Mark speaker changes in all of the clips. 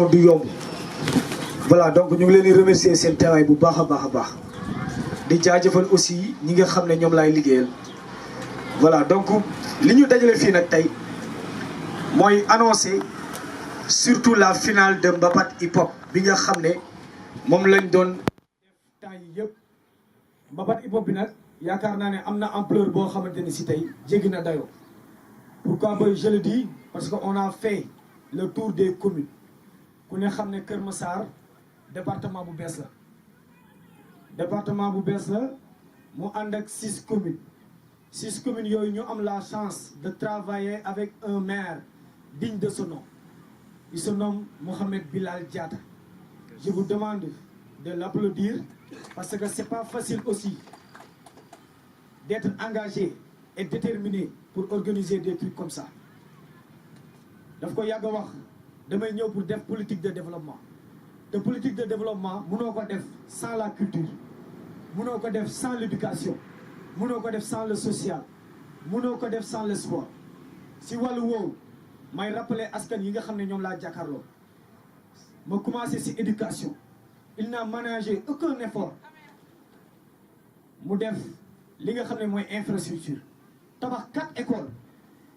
Speaker 1: du yomb voilà donc ñu ngi leen di remercier seen teewaay bu baax a baax di jaajëfal aussi ñi nga xam ne ñoom laay liggéeyal voilà donc li ñu dajale fii nag tey mooy annoncer surtout la finale de Mbapat hip hop bi nga xam ne moom lañ doon def temps yi yëpp Mbapat hip hop bi nag yaakaar naa ne am na ampleur boo xamante ni si tey jéggi na dayoo pourquoi ba je le dis parce que on a fait le tour des communes ku ne xam ne Kër Massar département bu bees la mu ànd ak 6 communes yooyu ñu am la chance de travailler avec un maire digne de ce nom. Il se nomme Mohamed Bilal Diatta. Je vous demande de l'applaudir parce que c'est pas facile aussi d'être engagé et déterminé pour organiser des trucs comme ça. daf ko yàgg a wax damay ñëw pour def politique de développement te politique de développement mënoo ko def sans la culture mënoo ko def sans l'éducation mënoo ko def sans le social mënoo ko def sans le sport si wàllu woowu may rappeler askan yi nga xam ne ñoom laa jàkkaarloo ma commencé si éducation il n'a ménagé aucun effort mu def li nga xam ne mooy infrastructure tabax 4 écoles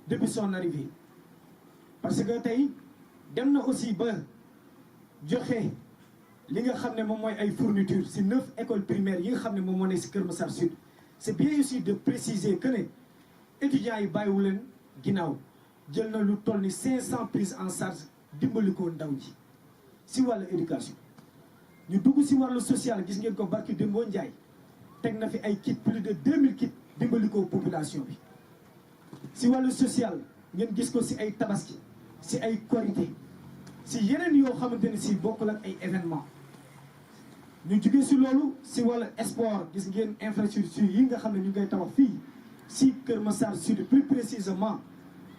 Speaker 1: depuis son arrivée parce que tey dem na aussi ba joxe li nga xam ne moom mooy ay fournitures si 9 écoles primaires yi nga xam ne moom moo nekk si Kër Massar Sud c'est bien aussi de préciser que ne étudiants yi bàyyiwu leen ginnaaw jël na lu toll ni 500 prises en charge dimbali ko ndaw ji si wàllu éducation ñu dugg si wàllu social gis ngeen ko barki Dembo Ndiaye teg na fi ay kits plus de 2000 kits dimbali ko population bi si wàllu social ngeen gis ko si ay tabaski si ay korité si yeneen yoo xamante ni si bokkul ak ay événement ñu jugee si loolu si wàllu sport gis ngeen infrastructure yi nga xam ne ñu ngi koy tabax fii si Kër Massar Sud plus précisément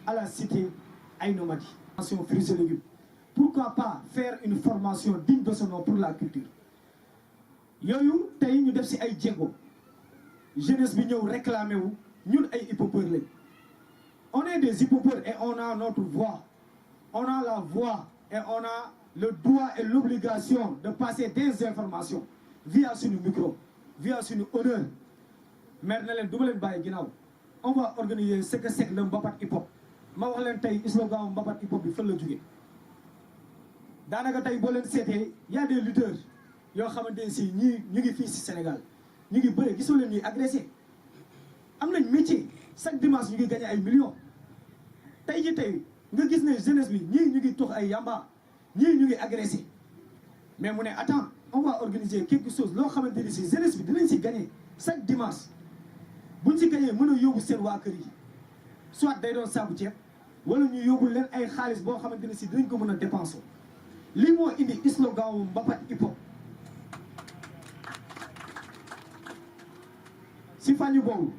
Speaker 1: à la cité Aïno Mady. Formation fruits et légumes pourquoi pas faire une formation digne de ce nom pour la culture yooyu tey ñu def si ay jéego jeunesse bi ñëw réclamer wu ñun ay hip-hopeurs lañ on est des hip-hopeurs et on a notre voix on a la voix et on a le droit et l'obligation de passer des informations via suñu micro via suñu honneur maire na leen du ma leen bàyyi ginnaaw on va organiser ce que c'est le Mbapat hip hop ma wax leen tey slogan Mbapat hip hop bi fan la jógee daanaka tey boo leen seetee y a des lutteurs yoo xamante ne si ñii ñu ngi fii si Sénégal ñu ngi bëre gisoo leen ñuy agressé am nañ métier chaque dimanche ñu ngi gagné ay millions tey ji tey nga gis ne jeunesse bi ñii ñu ngi tux ay yamba ñii ñu ngi agressé mais mu ne attends on va organiser quelque chose loo xamante ni si jeunesse bi dinañ si gagné chaque dimanche buñ si gagné mën a yóbbu seen waa kër yi soit day doon saabu ceeb wala ñu yóbbu leen ay xaalis boo xamante ni si dinañ ko mën a dépenser lii moo indi slogan wu Mbapat hip hop si fànn boobu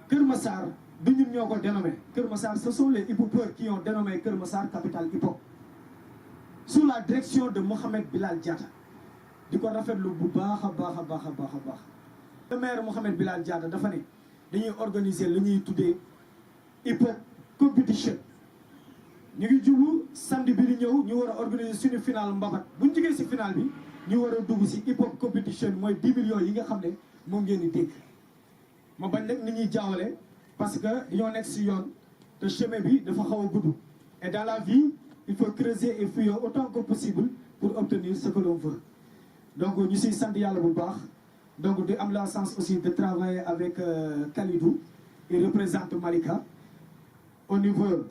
Speaker 1: Kër Massar du ñun ñoo ko dénommé Kër Massar ce sont les hip-hopeurs qui ont dénommé Kër Massar capitale hip hop sous la direction de Mohamed Bilal Diatta di ko rafetlu bu baax a baax. Le maire Mohamed Bilal Diatta dafa ne dañuy organiser li ñuy tuddee hip hop competition ñu ngi jublu samedi bi di ñëw ñu war a organiser suñu final Mbapat bu ñu jógee si final bi ñu war a dugg si hip hop competition mooy 10 millions yi nga xam ne moom ngeen di dégg ma bañ nag nit ñuy jaawale parce que dañoo nekk si yoon te chemin bi dafa xaw a gudd et dans la vie il faut creuser et fouiller autant que possible pour obtenir ce que l'on veut donc ñu siy sant yàlla bu baax donc di am la chance aussi de travailler avec Kalidou il représente Malika au niveau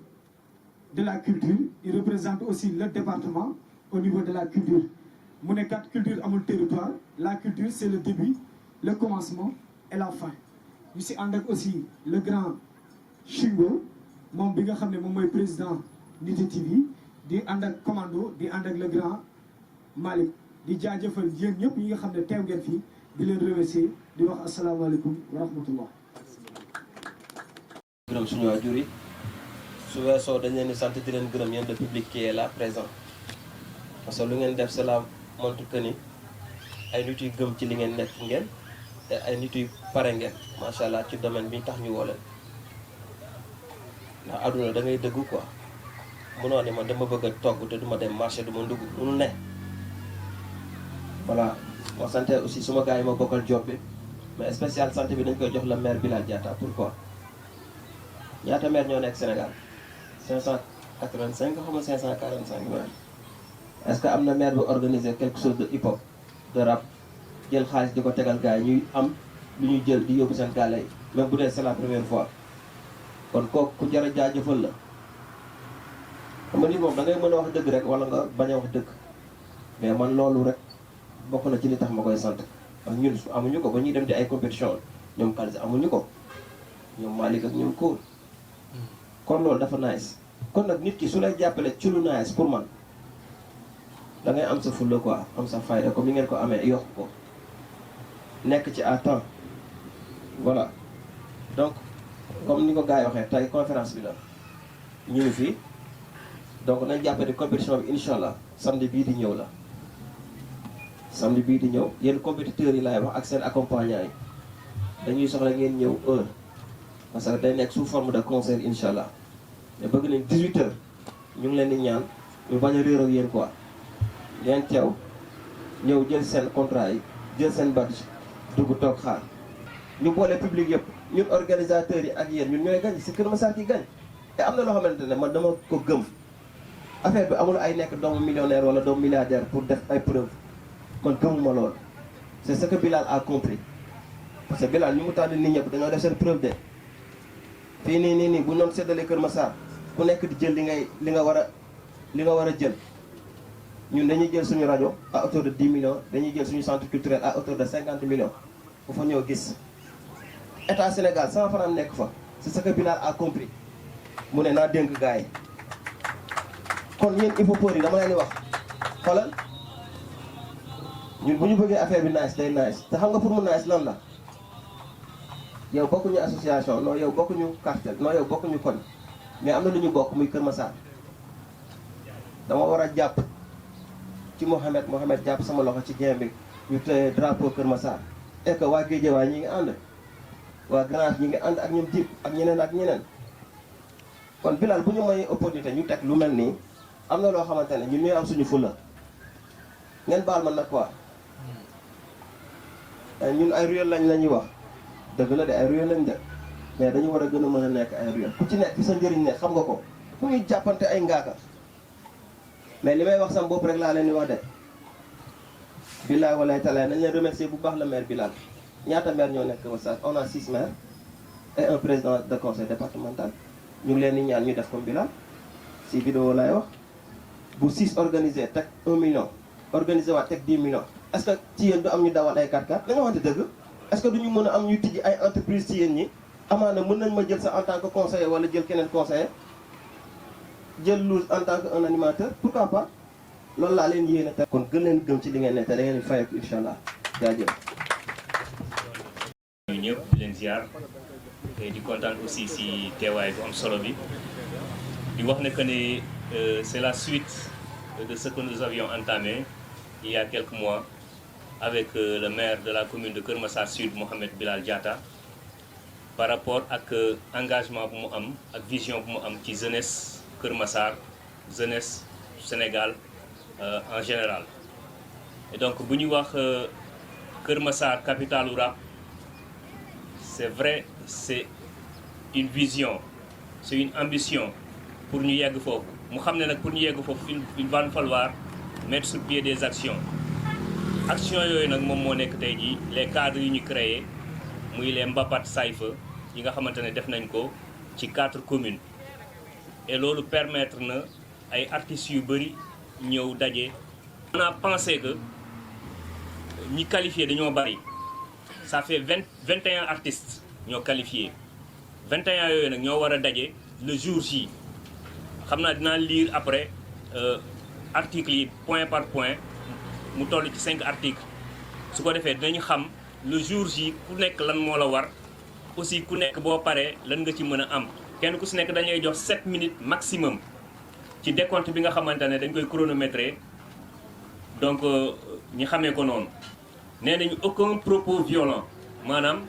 Speaker 1: de la culture il représente aussi le département au niveau de la culture mu ne kat culture amul territoire la culture c'est le début le commencement et la fin ñu si ànd ak aussi le grand Chingo moom bi nga xam ne moom mooy président Nité TV di ànd ak commando di ànd ak le grand Malick di jaajëfal yéen ñëpp ñi nga xam ne teew ngeen fii di leen remercier di wax asalaamaaleykum wa rahmatullah.
Speaker 2: gërëm suñu waajur yi su weesoo dañ leen di sant di leen gërëm yéen le public qui est là présent parce que lu ngeen def cela montre que ni ay nit yu gëm ci li ngeen nekk ngeen te ay nit yu pare ngeen macha allah ci domaine bi tax ñu woo leen ndax àdduna da ngay dëggu quoi munoo ne man dama bëgg a togg te duma dem marché duma ndugg munul ne. voilà moo santé aussi suma gars yi ma bokkal job bi mais spécial santé bi dañ koy jox la maire Bilal Diatta. Pourquoi ñaata maire ñoo nekk Sénégal 585 xam nga 545 maire. est-ce que am na maire bu organiser quelque chose de hip hop de rap jël xaalis di ko tegal gars yi ñuy am lu ñuy jël di yóbbu seen gaale yi même bu dee c'est la première fois. kon kooku ku jar a jaajëfal la xam nga ni moom da ngay mën a wax dëgg rek wala nga bañ a wax dëgg mais man loolu rek bokk na ci li tax ma koy sant ak ñun amuñu ko ba ñuy dem di ay compétition ñoom Kalisa amuñu ko ñoom Malick ak ñoom Kour kon loolu dafa nice. kon nag nit ki su lay jàppale ci lu nice pour man da ngay am sa fulla quoi am sa fayda comme ni ngeen ko amee yokk ko nekk ci à temps voilà donc. comme ni ko gars yi waxee tey conférence bi la ñu ngi fii donc nañ jàppale compétition bi incha allah samedi bii di ñëw la. samedi bii di ñëw yéen compétiteurs yi laay wax ak seen accompagnant yi dañuy soxla ngeen ñëw heure parce que day nekk sous forme de concert incha allah mais bëgg nañ 18h ñu ngi leen di ñaan ñu bañ a réer ak yéen quoi. ngeen teew ñëw jël seen contrat yi jël seen badge dugg toog xaar ñu boole public yëpp. ñun organisateurs yi ak yéen ñun ñooy gañ si Kër Massar ki gañ te am na loo xamante ne man dama ko gëm affaire bi amul ay nekk doomu millionnaire wala doomu milliardaire pour def ay preuve man gëmuma lool. c'est ce que Bilal a compris parce que Bilal ñu mu tànn nit ñëpp dañoo def seen preuve de fii nii bu noonu séddalee Kër Massar ku nekk di jël li nga war a jël ñun dañuy jël suñu rajo à hauteur de 10 millions dañuy jël suñu centre culturel à hauteur de 50 millions bu fa ñëw gis. État Sénégal sama fanaan nekk fa c'est ce que Bilal a compris mu ne naa dénk gars yi kon yéen hip-hopeurs yi dama leen di wax xoolal ñun bu ñu bëggee affaire bi nice day nice te xam nga pour mu nice lan la yow bokkuñu association non yow bokkuñu cartel non yow bokkuñu koñ mais am na lu ñu bokk muy Kër Massar dama war a jàpp ci Mohamed jàpp sama loxo ci jéem bi ñu te drapeau Kër Massar et que waa Guédiawaye ñi ngi ànd. waa Grange ñi ngi ànd ak ñoom Dip ak ñeneen kon Bilal bu ñu may opportunité ñu teg lu mel nii am na loo xamante ne ñun ñooy am suñu fulla ngeen baal ma nag quoi ñun ay ruelle lañ la ñuy wax dëgg la de ay ruelle lañ de mais dañu war a gën a mën a nekk ay ruelle ku ci nekk ci sa njëriñ ne xam nga ko fu ñuy jàppante ay ngaaka mais li may wax sama bopp rek laa leen di wax de billaay walaay talaay nañ leen remercier bu baax la maire Bilal. ñaata maire ñoo nekk Kër Massar on a 6 maires et un président de conseil départemental ñu ngi leen di ñaan ñu def comme Bilal si vidéo laay wax bu 6 organisé teg 1 million organisé waat teg 10 millions. est-ce que ci yéen du am ñu dawal ay 4x4 dañoo wante dëgg est-ce que du ñu mën a am ñu tijji ay entreprise ci yéen ñi amaana mën nañ ma jël sa en tant que conseiller wala jël keneen conseiller jël Louz en tant que un animateur pourquoi pas loolu laa leen yéene te kon gën leen gëm ci li ngeen ne te da ngeen di fayeeku incha allah jaajëf.
Speaker 3: ñu ñëpp di leen ziar te di kontaan aussi si teewaay bu am solo bi di wax ne que ne c'est la suite de ce que nous avions entamé il y a quelques mois avec le maire de la commune de Kër Massar Sud Mohamed Bilal Diatta par rapport ak engagement bu mu am ak vision bu mu am ci jeunesse Kër Massar jeunesse Sénégal en général et donc bu ñu wax Kër Massar capitalu rap c'est vrai c'est une vision c'est une ambition pour ñu yegg foofu mu xam ne nag pour ñu yegg foofu il va falloir mettre sur pied des actions yooyu nag moom moo nekk tey jii les cadres yu ñu créé muy les Mbapat Saïfa yi nga xamante ne def nañ ko ci 4 communes et loolu permettre na ay artistes yu bëri ñëw daje. on a pensé que ñi qualifié dañoo bëri ça fait 21 artistes ñoo qualifié 21 yooyu nag ñoo war a daje le jour J xam naa dinaa lire après articles yi point par point mu toll ci 5 articles su ko defee dinañu xam le jour J ku nekk lan moo la war aussi ku nekk boo paree lan nga ci mën a am kenn ku si nekk dañuy jox 7 minutes maximum ci décompte bi nga xamante ne dañ koy chronométrer donc ñi xamee ko noonu nee nañu aucun propos violent maanaam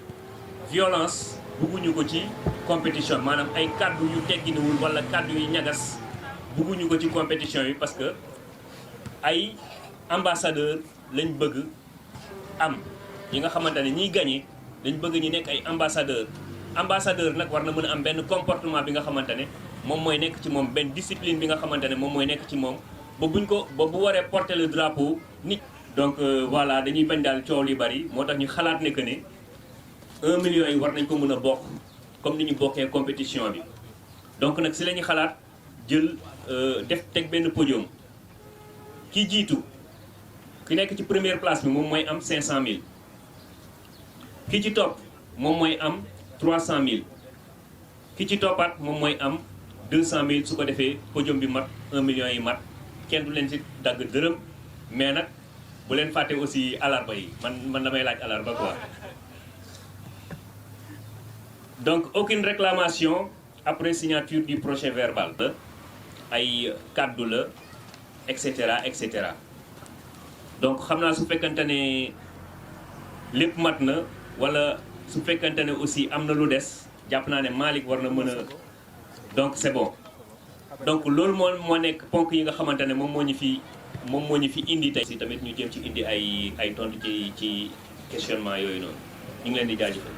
Speaker 3: violence bugguñu ko ci compétition maanaam ay kàddu yu tegginuwul wala kàddu yu ñagas bugguñu ko ci compétition yi parce que ay ambassadeur lañ bëgg am ñi nga xamante ne ñiy gagné dañ bëgg ñu nekk ay ambassadeur nag war na mën a am benn comportement bi nga xamante ne moom mooy nekk ci moom benn discipline bi nga xamante ne moom mooy nekk ci moom ba buñ ko ba bu waree porter le drapeau nit. donc voilà dañuy bañ daal coow li bari moo tax ñu xalaat ne que ne 1 million yi war nañ ko mën a bokk comme ni ñu bokkee compétition bi donc nag si la ñu xalaat jël teg benn podium ki jiitu ki nekk ci première place bi moom mooy am 500000 ki ci topp moom mooy am 300000 ki ci toppaat moom mooy am 200000 su ko defee podium bi mat 1 million yi mat kenn du leen si dagg dërëm mais nag bu leen fàtte aussi alarba yi man damay laaj alarba quoi. donc aucune réclamation après signature du procès verbal. ay kaddu la et cetera et cetera donc xam naa su fekkante ne lépp mat na wala su fekkante ne aussi am na lu des jàpp naa ne Malick war na mën a donc c'est bon donc loolu moo nekk ponk yi nga xamante ne moom moo ñu fi indi tey. si tamit ñu jëm ci indi ay tontu ci questionnement yooyu noonu ñu ngi leen di jaajëfal.